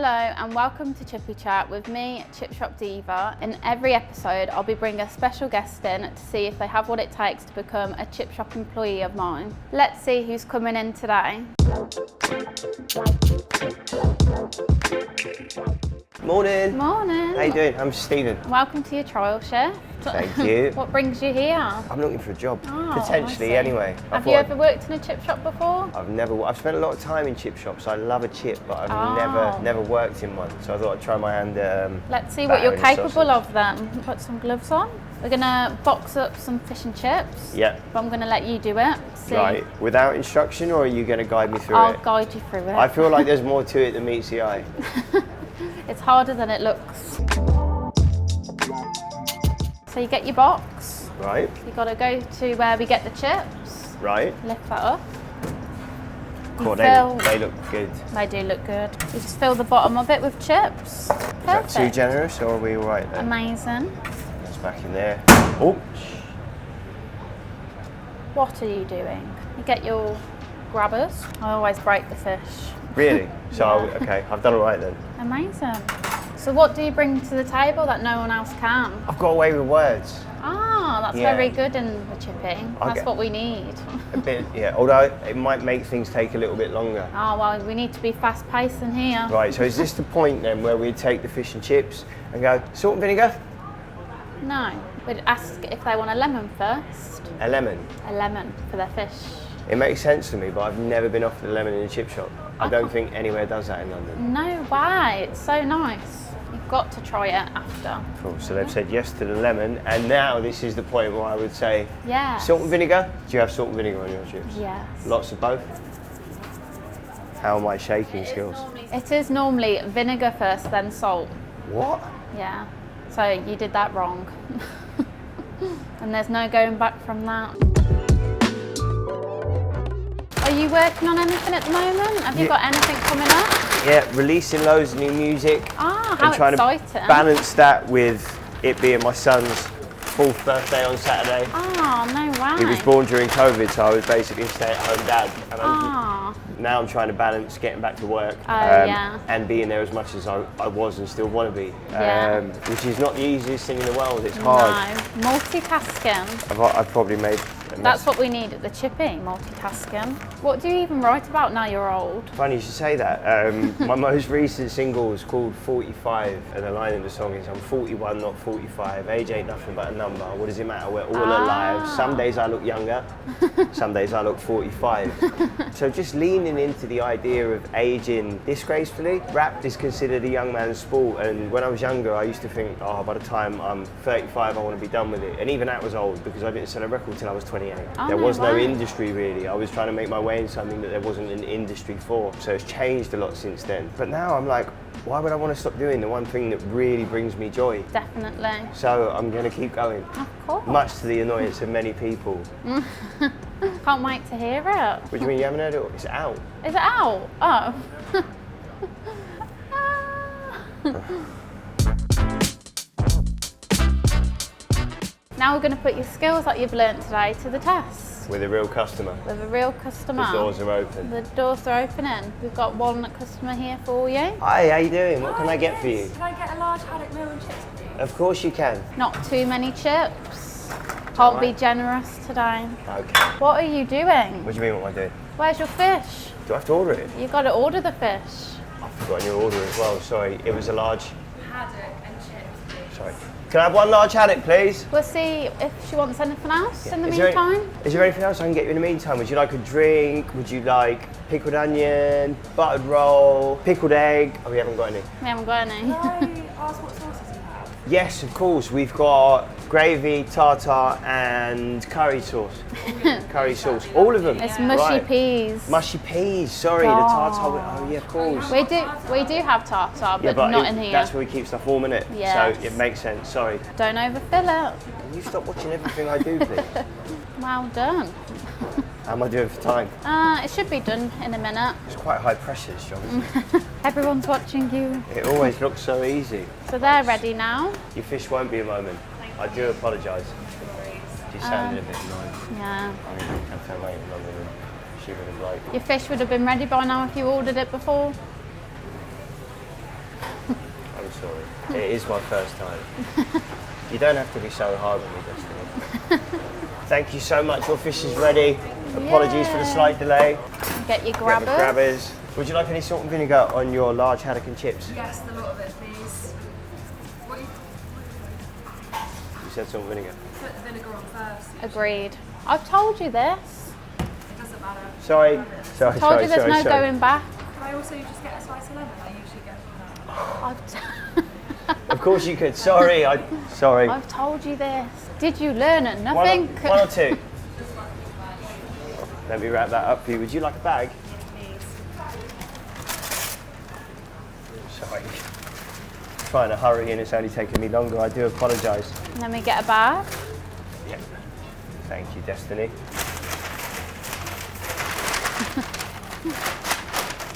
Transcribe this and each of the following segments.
Hello and welcome to Chippy Chat with me, Chip Shop Diva. In every episode, I'll be bringing a special guest in to see if they have what it takes to become a Chip Shop employee of mine. Let's see who's coming in today. Morning. Morning. How you doing? I'm Stephen. Welcome to your trial shift. Thank you. What brings you here? I'm looking for a job, Oh, potentially anyway. Have you ever worked in a chip shop before? I've spent a lot of time in chip shops. I love a chip, but I've never worked in one. So I thought I'd try my hand. Let's see what you're capable of then. Put some gloves on. We're gonna box up some fish and chips. Yeah. But I'm gonna let you do it. See. Right. Without instruction, or are you going to guide me through it? I'll guide you through it. I feel like there's more to it than meets the eye. It's harder than it looks. So you get your box. Right. You got to go to where we get the chips. Right. Lift that up. Cool. They look good. They do look good. You just fill the bottom of it with chips. Perfect. Is that too generous, or are we all right there? Amazing. That's back in there. Oh. What are you doing? You get your grabbers. I always break the fish. Really? So, Yeah. okay, I've done all right then. Amazing. So what do you bring to the table that no one else can? I've got away with words. Ah, that's Yeah. very good in the chipping. That's what we need. A bit, yeah. Although it might make things take a little bit longer. Oh, well, we need to be fast-paced in here. Right, so is this the point then where we take the fish and chips and go, salt and vinegar? No, we'd ask if they want a lemon first. A lemon. A lemon for their fish. It makes sense to me, but I've never been offered a lemon in a chip shop. I don't think anywhere does that in London. No way, it's so nice. You've got to try it after. Cool, so they've said yes to the lemon, and now this is the point where I would say, Yes. salt and vinegar? Do you have salt and vinegar on your chips? Yes. Lots of both? How are my shaking skills? It is normally vinegar first, then salt. What? Yeah, so you did that wrong. And there's no going back from that. Are you working on anything at the moment? Have you got anything coming up? Yeah, releasing loads of new music. Ah, how and trying exciting. to balance that with it being my son's 4th birthday on Saturday. Oh, no way. He was born during COVID, so I was basically a stay-at-home dad. Ah. Now I'm trying to balance getting back to work and being there as much as I was and still want to be, which is not the easiest thing in the world. It's hard. No, multitasking. I've probably made a mess. That's what we need at the chipping, multitasking. What do you even write about now you're old? Funny you should say that. My most recent single is called 45, and the line in the song is, I'm 41, not 45. Age ain't nothing but a number. What does it matter? We're all alive. Some days I look younger, some days I look 45. So just leaning into the idea of aging disgracefully. Rap is considered a young man's sport, and when I was younger I used to think, oh, by the time I'm 35 I want to be done with it. And even that was old, because I didn't sell a record till I was 28. Oh, there was no wow. industry really. I was trying to make my way in something that there wasn't an industry for. So it's changed a lot since then. But now I'm like, why would I want to stop doing the one thing that really brings me joy? Definitely. So I'm going to keep going. Of course. Much to the annoyance of many people. Can't wait to hear it. What do you mean you haven't heard it? It's out. Is it out? Oh. Now we're going to put your skills that you've learnt today to the test. With a real customer. With a real customer. The doors are open. The doors are opening. We've got one customer here for you. Hi, how you doing? What can I get for you? Can I get a large haddock meal and chips, please? Of course you can. Not too many chips. Can't be generous today. Okay. What are you doing? What do you mean what am I doing? Where's your fish? Do I have to order it? You've got to order the fish. I've forgotten your order as well. Sorry, it was a large. Haddock and chips, please. Sorry. Can I have one large haddock, please? We'll see if she wants anything else in the Is meantime. Is there anything else I can get you in the meantime? Would you like a drink? Would you like pickled onion, buttered roll, pickled egg? Oh, we haven't got any. We haven't got any. Can I ask what sauces you have? Yes, of course. We've got gravy, tartar, and curry sauce. Curry sauce. All of them. It's mushy peas. Mushy peas. Sorry, the tartar. Oh yeah, of course. We do have tartar, but, not in here. That's where we keep stuff warm, innit? Yes. So it makes sense. Sorry. Don't overfill it. Can you stop watching everything I do, please? Well done. How am I doing for time? It should be done in a minute. It's quite high pressure, this job, isn't it? Everyone's watching you. It always looks so easy. So they're ready now. Your fish won't be a moment. I do apologise. You sounded a bit annoying. Yeah. I mean, I kept her waiting longer than she would have liked. Your fish would have been ready by now if you ordered it before. story. It is my first time. You don't have to be so hard on me, Destiny. Thank you so much. Your fish is ready. Apologies for the slight delay. Get your Grab grabbers. the grabbers. Would you like any salt and vinegar on your large haddock and chips? Yes, the lot of it, please. What you You said salt and vinegar. put the vinegar on first. Agreed. I've told you this. It doesn't matter. Sorry. Told you there's no going back. Can I also just get a slice of lemon? I usually get from that. Of course you could. Sorry. Sorry. I've told you this. Did you learn it? One Nothing. or two. Let me wrap that up for you. Would you like a bag? Please. Sorry. Trying to hurry and it's only taking me longer. I do apologise. And then we get a bag. Yeah. Thank you, Destiny.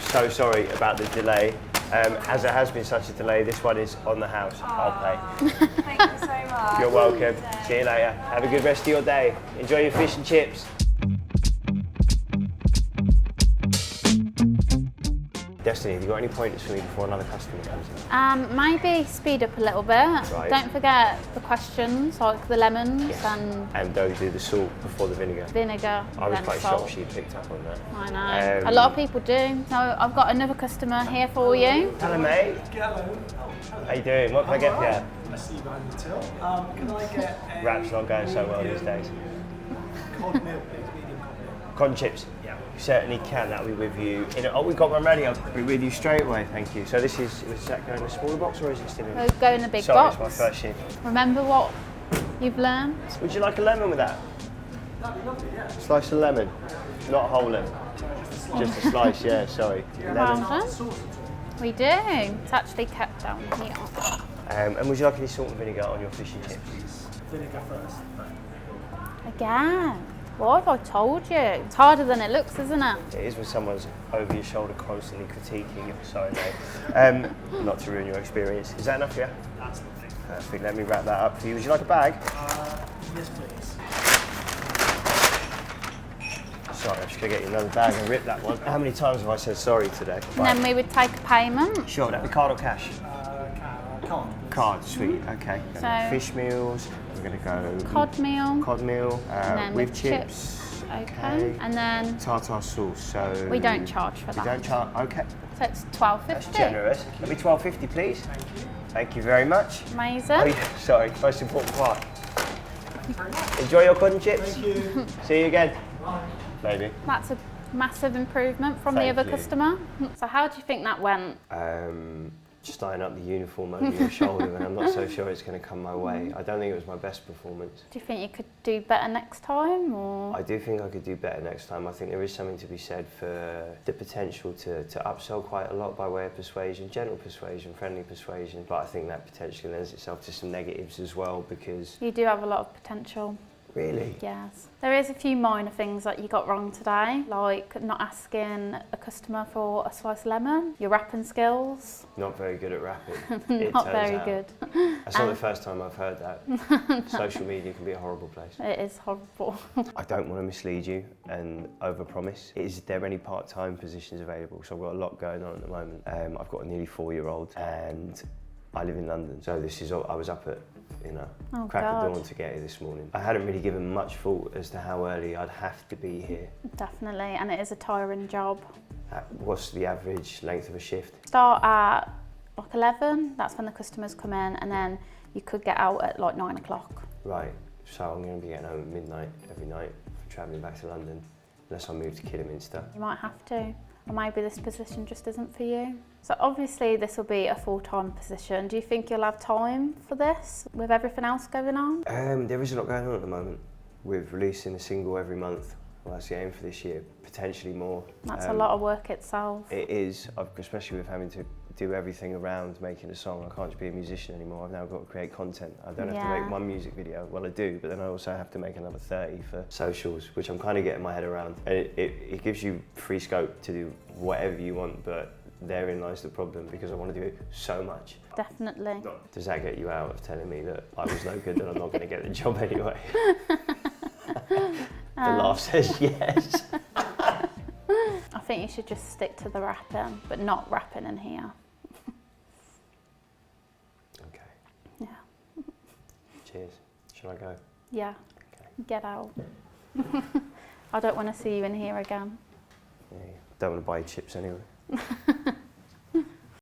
So sorry about the delay. As it has been such a delay, this one is on the house. I'll pay. Thank you so much. You're welcome. See you later. Have a good rest of your day. Enjoy your fish and chips. Destiny, have you got any pointers for me before another customer comes in? Maybe speed up a little bit. Right. Don't forget the questions, like the lemons And don't do the salt before the vinegar. vinegar. I was then quite salt. shocked she picked up on that. I know. Um, A lot of people do. So I've got another customer here for you. Hello, mate. Hello. How you doing? What can I get for you? I see you behind the till. Can I get a Wrap's not going so well these days. cod milk, please? Medium cod milk. Cod chips? Yeah. You certainly can. That'll be with you. We've got one ready. I'll be with you straight away. Thank you. So is that going in a smaller box or is it still in? We'll go in the big Sorry, box. it's my first shift. Remember what you've learned? Would you like a lemon with that? That'd be lovely, yeah. Slice of lemon, not a whole lemon. Just a slice, yeah, sorry. Lemon. Well done. We do. It's actually kept down here. And would you like any salt and vinegar on your fish and chips? Vinegar first. Again. What have I told you? It's harder than it looks, isn't it? It is when someone's over your shoulder constantly critiquing you. Sorry, mate. Not to ruin your experience. Is that enough, yeah? That's lovely. Perfect. Let me wrap that up for you. Would you like a bag? Yes, please. Sorry, I'm just going to get you another bag and rip that one. How many times have I said sorry today? And then we would take a payment. Sure, that'd be card or cash? Cod. Card, sweet, okay. So- Fish meals, we're going to go Cod meal. cod meal And then with with chips. Okay. And then Tartar sauce, so... we don't charge for You that. don't charge, okay. So it's That's $12.50. generous. Let me $12.50, please. Thank you. Thank you very much. Amazing. Oh yeah, sorry, most important part. Enjoy your cod and chips. Thank you. See you again. Maybe. That's a massive improvement from Thank the other you. customer. So how do you think that went? Just tying up the uniform over your shoulder and I'm not so sure it's going to come my way. I don't think it was my best performance. Do you think you could do better next time, or? I do think I could do better next time. I think there is something to be said for the potential to upsell quite a lot by way of persuasion, gentle persuasion, friendly persuasion, but I think that potentially lends itself to some negatives as well because... You do have a lot of potential. Really? Yes. There is a few minor things that you got wrong today, like not asking a customer for a slice of lemon, your rapping skills. Not very good at rapping. Not very good. That's not the first time I've heard that. Social media can be a horrible place. It is horrible. I don't want to mislead you and overpromise. Is there any part-time positions available? So I've got a lot going on at the moment. I've got a nearly 4-year-old and I live in London. So I was up at crack of dawn to get here this morning. I hadn't really given much thought as to how early I'd have to be here. Definitely, and it is a tiring job. What's the average length of a shift? Start at like 11, that's when the customers come in, and then you could get out at like 9 o'clock. Right, so I'm going to be getting home at midnight every night for travelling back to London, unless I move to Kidderminster. You might have to, or maybe this position just isn't for you. So obviously this will be a full-time position. Do you think you'll have time for this with everything else going on? There is a lot going on at the moment. We're releasing a single every month. Well, that's the aim for this year, potentially more. That's a lot of work itself. It is, especially with having to do everything around making a song. I can't just be a musician anymore. I've now got to create content. I don't have to make one music video. Well, I do, but then I also have to make another 30 for socials, which I'm kind of getting my head around. And it gives you free scope to do whatever you want, but therein lies the problem because I want to do so much. Definitely. Does that get you out of telling me that I was no good and I'm not going to get the job anyway? The laugh says yes. I think you should just stick to the rapping, but not rapping in here. Cheers. Shall I go? Yeah. Okay. Get out. I don't want to see you in here again. Yeah, don't want to buy you chips anyway.